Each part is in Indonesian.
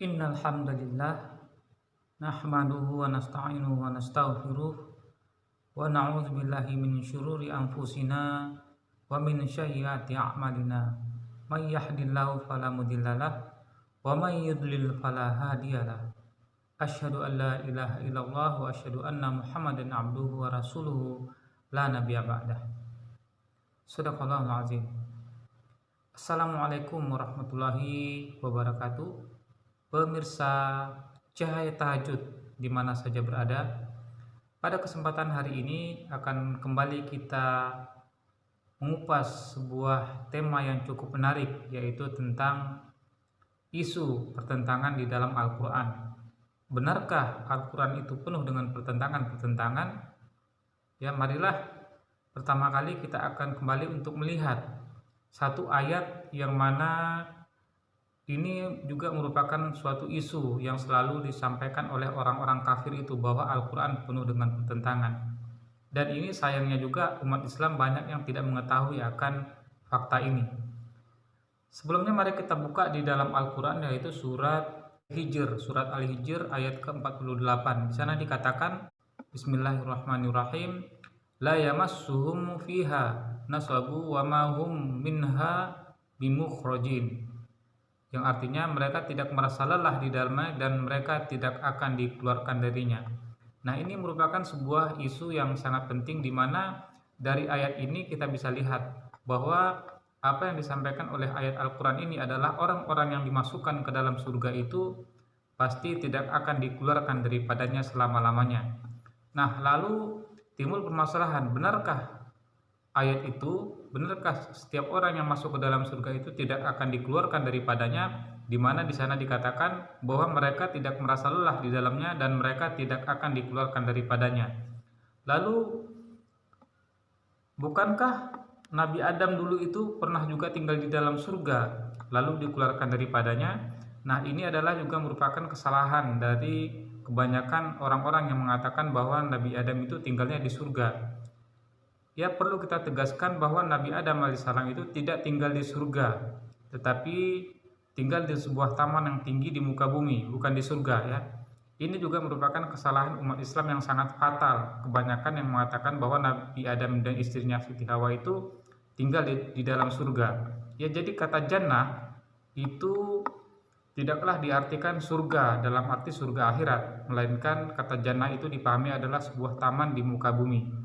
Innal hamdalillah nahmaduhu wa nasta'inuhu wa nastaghfiruh wa na'udzu billahi min syururi anfusina wa min sayyiati a'malina. May yahdihillahu fala mudhillalah wa may yudlil fala hadiyalah. Asyhadu an la ilaha illallah wa asyhadu anna Muhammadan abduhu wa rasuluhu la nabiyya ba'dah. Shadaqallahul azim. Assalamualaikum warahmatullahi wabarakatuh. Pemirsa Cahaya Tahajud di mana saja berada, pada kesempatan hari ini akan kembali kita mengupas sebuah tema yang cukup menarik, yaitu tentang isu pertentangan di dalam Al-Quran. Benarkah Al-Quran itu penuh dengan pertentangan-pertentangan? Ya, marilah pertama kali kita akan kembali untuk melihat satu ayat yang mana ini juga merupakan suatu isu yang selalu disampaikan oleh orang-orang kafir itu, bahwa Al-Quran penuh dengan pertentangan. Dan ini sayangnya juga umat Islam banyak yang tidak mengetahui akan fakta ini. Sebelumnya mari kita buka di dalam Al-Quran, yaitu surat Al-Hijr ayat ke-48. Di sana dikatakan, Bismillahirrahmanirrahim, la yamassuhum fiha nasabu wa ma hum minha bimukhrajin. Yang artinya mereka tidak merasa lelah di dalamnya dan mereka tidak akan dikeluarkan darinya. Nah, ini merupakan sebuah isu yang sangat penting, di mana dari ayat ini kita bisa lihat bahwa apa yang disampaikan oleh ayat Al-Quran ini adalah orang-orang yang dimasukkan ke dalam surga itu pasti tidak akan dikeluarkan daripadanya selama-lamanya. Nah, lalu timbul permasalahan, benarkah ayat itu? Benarkah setiap orang yang masuk ke dalam surga itu tidak akan dikeluarkan daripadanya, di mana di sana dikatakan bahwa mereka tidak merasa lelah di dalamnya dan mereka tidak akan dikeluarkan daripadanya. Lalu bukankah Nabi Adam dulu itu pernah juga tinggal di dalam surga lalu dikeluarkan daripadanya? Nah, ini adalah juga merupakan kesalahan dari kebanyakan orang-orang yang mengatakan bahwa Nabi Adam itu tinggalnya di surga. Ya, perlu kita tegaskan bahwa Nabi Adam alaihissalam itu tidak tinggal di surga, tetapi tinggal di sebuah taman yang tinggi di muka bumi, bukan di surga ya. Ini juga merupakan kesalahan umat Islam yang sangat fatal. Kebanyakan yang mengatakan bahwa Nabi Adam dan istrinya Siti Hawa itu tinggal di dalam surga. Ya, jadi kata jannah itu tidaklah diartikan surga dalam arti surga akhirat, melainkan kata jannah itu dipahami adalah sebuah taman di muka bumi.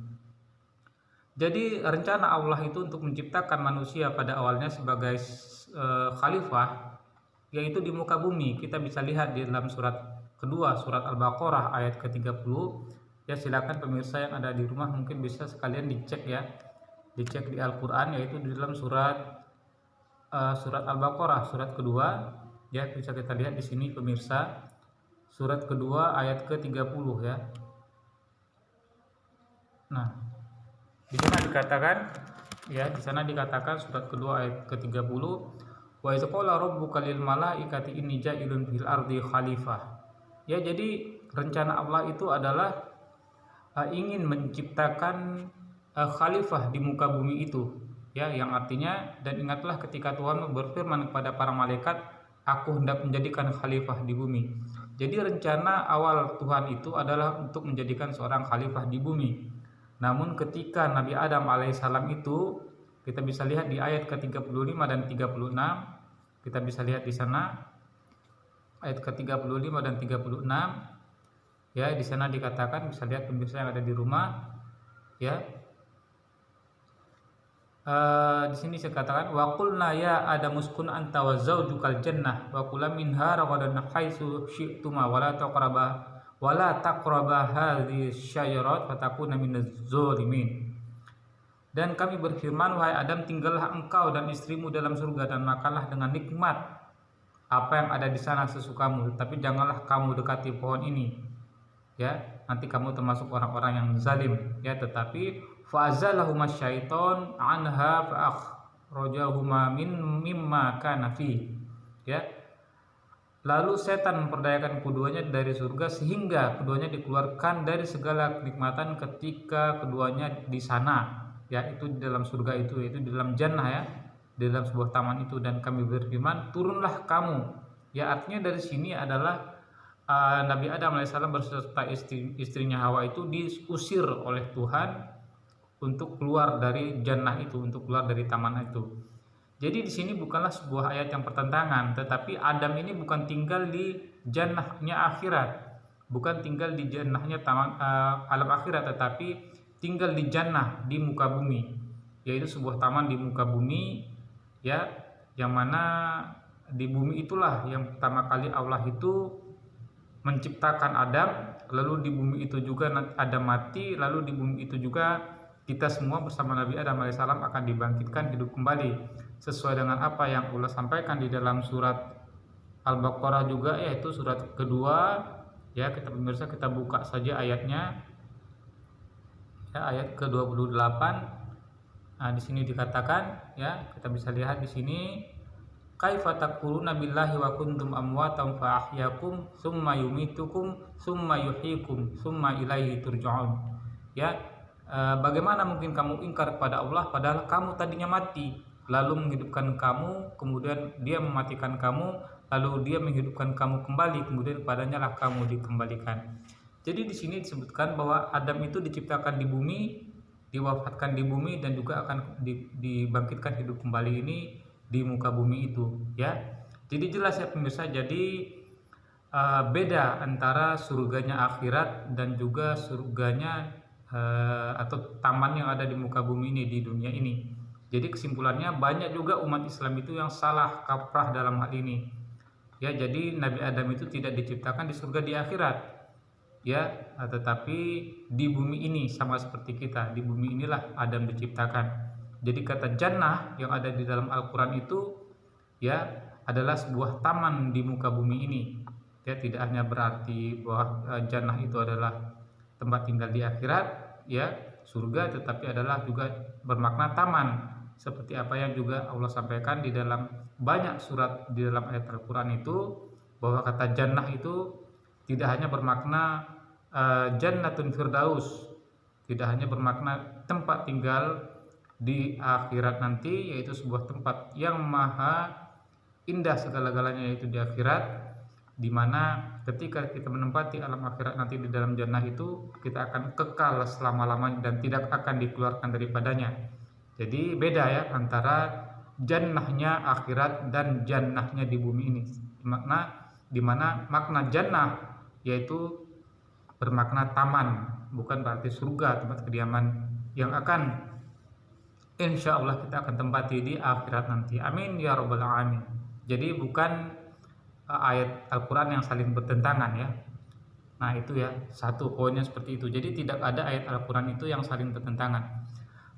Jadi rencana Allah itu untuk menciptakan manusia pada awalnya sebagai khalifah, yaitu di muka bumi. Kita bisa lihat di dalam surat kedua, surat Al-Baqarah ayat ke-30. Ya, silakan pemirsa yang ada di rumah mungkin bisa sekalian dicek ya. Dicek di Al-Qur'an, yaitu di dalam surat Al-Baqarah surat kedua. Ya, bisa kita lihat di sini pemirsa. Surat kedua ayat ke-30 ya. Nah, di sana dikatakan surat kedua ayat ke-30, wa iz qala rabbuka lil malaikati inni ja'ilun fil ardi khalifah. Ya, jadi rencana Allah itu adalah ingin menciptakan khalifah di muka bumi itu. Ya, yang artinya, dan ingatlah ketika Tuhan berfirman kepada para malaikat, aku hendak menjadikan khalifah di bumi. Jadi rencana awal Tuhan itu adalah untuk menjadikan seorang khalifah di bumi. Namun ketika Nabi Adam alaihissalam itu, kita bisa lihat di ayat ke-35 dan 36, kita bisa lihat di sana ayat ke-35 dan 36. Ya, di sana dikatakan, bisa lihat pemirsa yang ada di rumah ya. Di sini saya katakan, wa qulna ya adamu uskun anta wa zaujukal jannah wa kula minha ragadan haitsu syi'tuma wa la taqraba hadhihi syajarat fatakuna minaz zalimin. Dan kami berfirman, wahai Adam, tinggallah engkau dan istrimu dalam surga dan makanlah dengan nikmat apa yang ada di sana sesukamu, tapi janganlah kamu dekati pohon ini ya, nanti kamu termasuk orang-orang yang zalim ya. Tetapi fa'azalahuma syaiton anha fa'akhrajahuma mimma kana fi ya. Lalu setan memperdayakan keduanya dari surga sehingga keduanya dikeluarkan dari segala kenikmatan ketika keduanya di sana, yaitu di dalam surga itu, yaitu di dalam jannah ya, di dalam sebuah taman itu. Dan kami berfirman, turunlah kamu Ya, artinya dari sini adalah Nabi Adam alaihissalam berserta istrinya Hawa itu diusir oleh Tuhan untuk keluar dari jannah itu, untuk keluar dari taman itu. Jadi di sini bukanlah sebuah ayat yang pertentangan, tetapi Adam ini bukan tinggal di jannahnya akhirat, bukan tinggal di jannahnya taman alam akhirat, tetapi tinggal di jannah di muka bumi, yaitu sebuah taman di muka bumi, ya, yang mana di bumi itulah yang pertama kali Allah itu menciptakan Adam, lalu di bumi itu juga Adam mati, lalu di bumi itu juga kita semua bersama Nabi Adam alaihissalam akan dibangkitkan hidup kembali sesuai dengan apa yang Allah sampaikan di dalam surat Al-Baqarah juga, yaitu surat kedua. Ya, kita pemirsa, kita buka saja ayatnya, ya, ayat ke-28. Nah, di sini dikatakan, ya, kita bisa lihat di sini, kaifa takfuruna billahi wa kuntum amwatan fa ahyakum tsumma yumitukum tsumma yuhyikum tsumma ilaihi turja'un. Ya, bagaimana mungkin kamu ingkar kepada Allah padahal kamu tadinya mati, lalu menghidupkan kamu, kemudian Dia mematikan kamu, lalu Dia menghidupkan kamu kembali, kemudian kepadanya lah kamu dikembalikan. Jadi di sini disebutkan bahwa Adam itu diciptakan di bumi, diwafatkan di bumi, dan juga akan dibangkitkan hidup kembali ini di muka bumi itu, ya. Jadi jelas ya pemirsa, jadi beda antara surganya akhirat dan juga surganya atau taman yang ada di muka bumi ini, di dunia ini. Jadi kesimpulannya, banyak juga umat Islam itu yang salah kaprah dalam hal ini, ya. Jadi Nabi Adam itu tidak diciptakan di surga di akhirat, ya, tetapi di bumi ini, sama seperti kita, di bumi inilah Adam diciptakan. Jadi kata jannah yang ada di dalam Al-Quran itu, ya, adalah sebuah taman di muka bumi ini. Ya, tidak hanya berarti bahwa jannah itu adalah tempat tinggal di akhirat, ya, surga, tetapi adalah juga bermakna taman, seperti apa yang juga Allah sampaikan di dalam banyak surat di dalam ayat Al-Quran itu, bahwa kata jannah itu tidak hanya bermakna jannatun firdaus, tidak hanya bermakna tempat tinggal di akhirat nanti, yaitu sebuah tempat yang maha indah segala-galanya, yaitu di akhirat, dimana ketika kita menempati alam akhirat nanti di dalam jannah itu, kita akan kekal selama-lamanya dan tidak akan dikeluarkan daripadanya. Jadi beda ya antara jannahnya akhirat dan jannahnya di bumi ini. Dimana makna jannah yaitu bermakna taman, bukan berarti surga, tempat kediaman yang akan insya Allah kita akan tempati di akhirat nanti. Amin ya rabbal alamin. Jadi bukan ayat Al-Quran yang saling bertentangan, ya. Nah itu ya, satu poinnya seperti itu. Jadi tidak ada ayat Al-Quran itu yang saling bertentangan.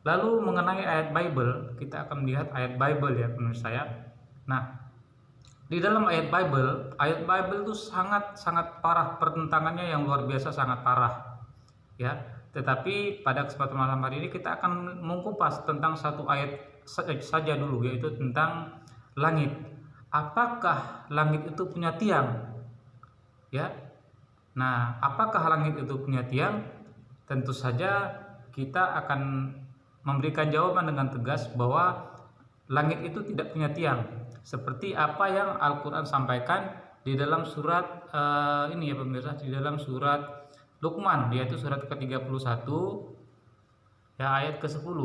Lalu mengenai ayat Bible, kita akan melihat ayat Bible, ya menurut saya. Nah, di dalam ayat Bible itu sangat parah pertentangannya, yang luar biasa, sangat parah, ya. Tetapi pada kesempatan malam hari ini kita akan mengupas tentang satu ayat saja dulu, yaitu tentang langit. Apakah langit itu punya tiang? Ya. Nah, apakah langit itu punya tiang? Tentu saja kita akan memberikan jawaban dengan tegas bahwa langit itu tidak punya tiang. Seperti apa yang Al-Quran sampaikan di dalam surat ini ya pemirsa, di dalam surat Luqman, yaitu surat ke-31 ya, ayat ke-10.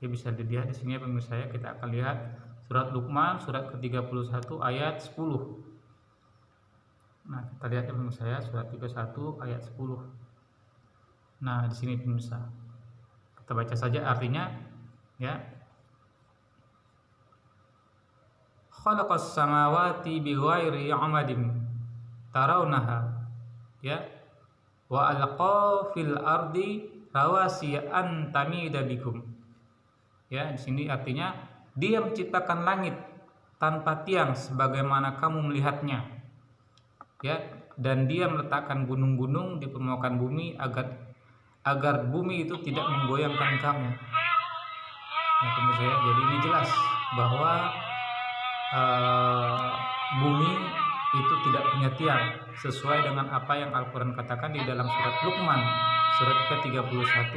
Ya, bisa dilihat di sini ya pemirsa, ya. Kita akan lihat surat Luqman surat ke-31 ayat 10. Nah, kita lihat ya pemirsa, ya, surat 31 ayat 10. Nah, di sini pemirsa, kita baca saja artinya, ya. Khalaqas samawati bighairi 'amadin tarawnaha, ya, wa alqa fil ardi rawasiya an tamida bikum. Ya, di sini artinya Dia menciptakan langit tanpa tiang sebagaimana kamu melihatnya. Ya, dan Dia meletakkan gunung-gunung di permukaan bumi agar bumi itu tidak menggoyangkan kamu. Ya, pemirsa, ya, jadi ini jelas bahwa bumi itu tidak punya tiang, sesuai dengan apa yang Al-Quran katakan di dalam surat Luqman surat ke-31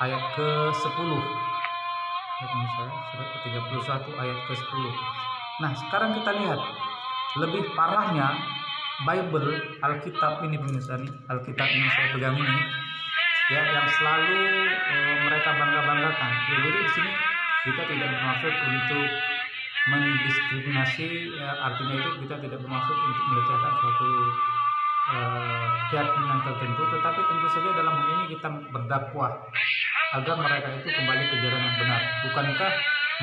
ayat ke-10. Ya, surat ke-31 ayat ke-10. Nah, sekarang kita lihat lebih parahnya Bible, Alkitab ini pemirsa nih, Alkitab yang saya pegang ini, ya, yang selalu mereka bangga-banggakan. Ya, jadi di sini kita tidak bermaksud untuk mendiskriminasi, ya, artinya itu kita tidak bermaksud untuk melecehkan suatu keyakinan tertentu, tetapi tentu saja dalam hal ini kita berdakwah agar mereka itu kembali ke jalan yang benar. Bukankah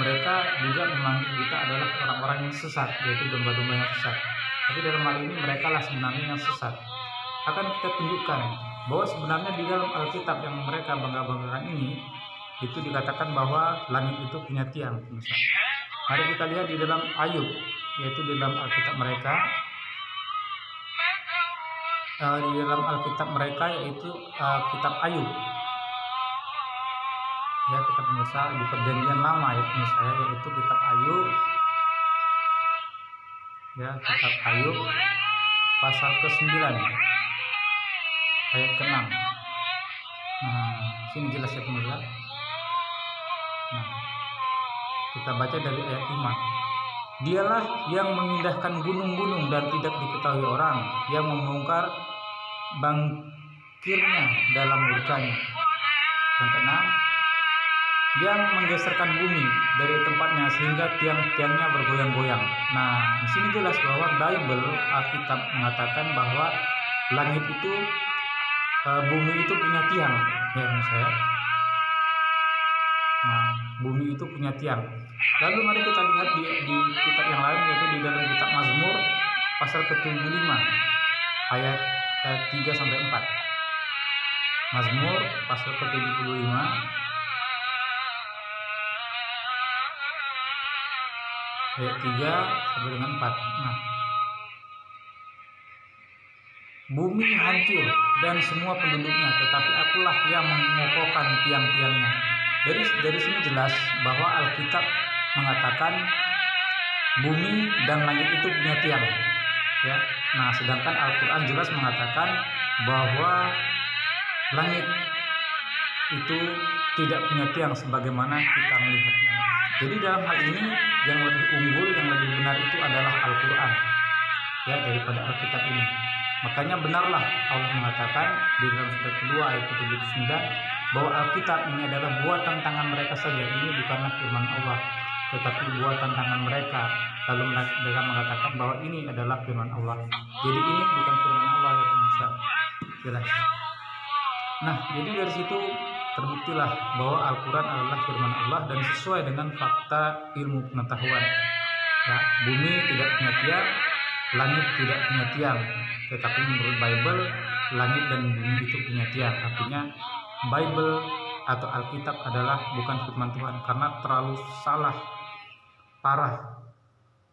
mereka juga memanggil kita adalah orang-orang yang sesat, yaitu domba-domba yang sesat? Tapi dalam hal ini mereka lah sebenarnya yang sesat. Akan kita tunjukkan bahwa sebenarnya di dalam Alkitab yang mereka bangga-banggakan ini, itu dikatakan bahwa langit itu punya tiang. Mari kita lihat di dalam Ayub, yaitu di dalam Alkitab mereka, yaitu kitab Ayub. Ya, kita pemirsa di perjanjian lama, ya pemirsa, yaitu kitab Ayub. Ya, kitab Ayub pasal ke-9 ayat ke-6. Nah, sini jelas ya pemirsa. Nah, kita baca dari ayat 5. Dialah yang memindahkan gunung-gunung dan tidak diketahui orang, yang membongkar bangkirnya dalam murkanya. Yang ke-6, yang menggeserkan bumi dari tempatnya sehingga tiang-tiangnya bergoyang-goyang. Nah, di sini jelas bahwa Bible, Alkitab mengatakan bahwa langit itu, bumi itu punya tiang, ya saya. Nah, bumi itu punya tiang. Lalu mari kita lihat di kitab yang lain, yaitu di dalam kitab Mazmur pasal ke-75 ayat 3 sampai 4. Mazmur pasal ke-75 ayat 3 sampai dengan 4. Nah, bumi hancur dan semua penduduknya, tetapi akulah yang mengokohkan tiang-tiangnya. Dari sini jelas bahwa Alkitab mengatakan bumi dan langit itu punya tiang, ya. Nah, sedangkan Al-Quran jelas mengatakan bahwa langit itu tidak punya tiang sebagaimana kita melihatnya. Jadi dalam hal ini yang lebih unggul, yang lebih benar itu adalah Al-Quran, ya, daripada Alkitab ini. Makanya benarlah Allah mengatakan di dalam surat kedua ayat ke-79 bahwa Alkitab ini adalah buatan tangan mereka saja, ini bukanlah firman Allah, tetapi buatan tangan mereka. Lalu mereka mengatakan bahwa ini adalah firman Allah. Jadi ini bukan firman Allah, ya pemirsa. Jelas. Nah, jadi dari situ terbuktilah bahwa Al-Quran adalah firman Allah dan sesuai dengan fakta ilmu pengetahuan. Ya, bumi tidak punya tiang, langit tidak punya tiang, tetapi menurut Bible langit dan bumi itu punya tiang. Artinya Bible atau Alkitab adalah bukan firman Tuhan karena terlalu salah, parah,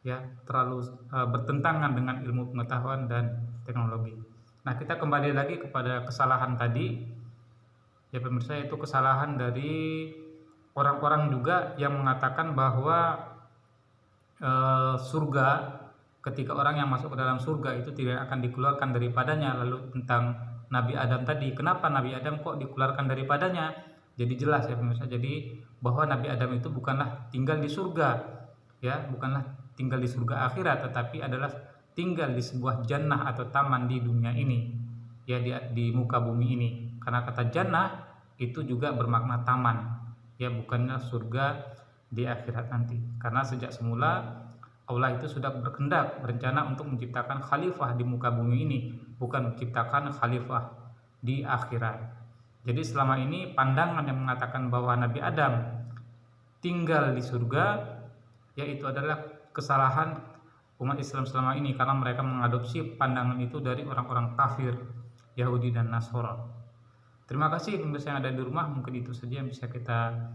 ya, terlalu bertentangan dengan ilmu pengetahuan dan teknologi. Nah, kita kembali lagi kepada kesalahan tadi, ya pemirsa, itu kesalahan dari orang-orang juga yang mengatakan bahwa surga, ketika orang yang masuk ke dalam surga itu tidak akan dikeluarkan daripadanya. Lalu tentang Nabi Adam tadi, kenapa Nabi Adam kok dikeluarkan daripadanya? Jadi jelas ya pemirsa, jadi bahwa Nabi Adam itu bukanlah tinggal di surga, ya, bukanlah tinggal di surga akhirat, tetapi adalah tinggal di sebuah jannah atau taman di dunia ini, ya, di muka bumi ini. Karena kata jannah itu juga bermakna taman, ya, bukannya surga di akhirat nanti. Karena sejak semula Allah itu sudah berkehendak, berencana untuk menciptakan khalifah di muka bumi ini, bukan menciptakan khalifah di akhirat. Jadi selama ini pandangan yang mengatakan bahwa Nabi Adam tinggal di surga, yaitu adalah kesalahan umat Islam selama ini, karena mereka mengadopsi pandangan itu dari orang-orang kafir Yahudi dan Nasrani. Terima kasih pemirsa yang ada di rumah, mungkin itu saja yang bisa kita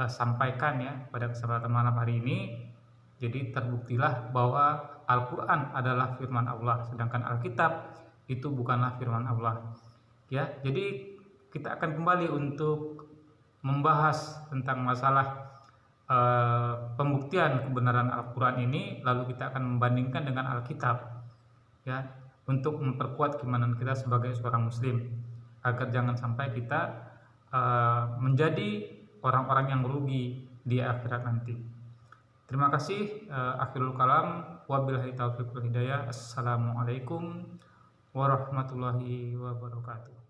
sampaikan ya pada kesempatan malam hari ini. Jadi terbuktilah bahwa Al-Quran adalah firman Allah, sedangkan Alkitab itu bukanlah firman Allah. Ya, jadi kita akan kembali untuk membahas tentang masalah pembuktian kebenaran Al-Quran ini, lalu kita akan membandingkan dengan Alkitab, ya, untuk memperkuat keimanan kita sebagai seorang Muslim, agar jangan sampai kita menjadi orang-orang yang rugi di akhirat nanti. Terima kasih. Akhirul kalam. Wabillahi taufiq wal hidayah. Assalamualaikum warahmatullahi wabarakatuh.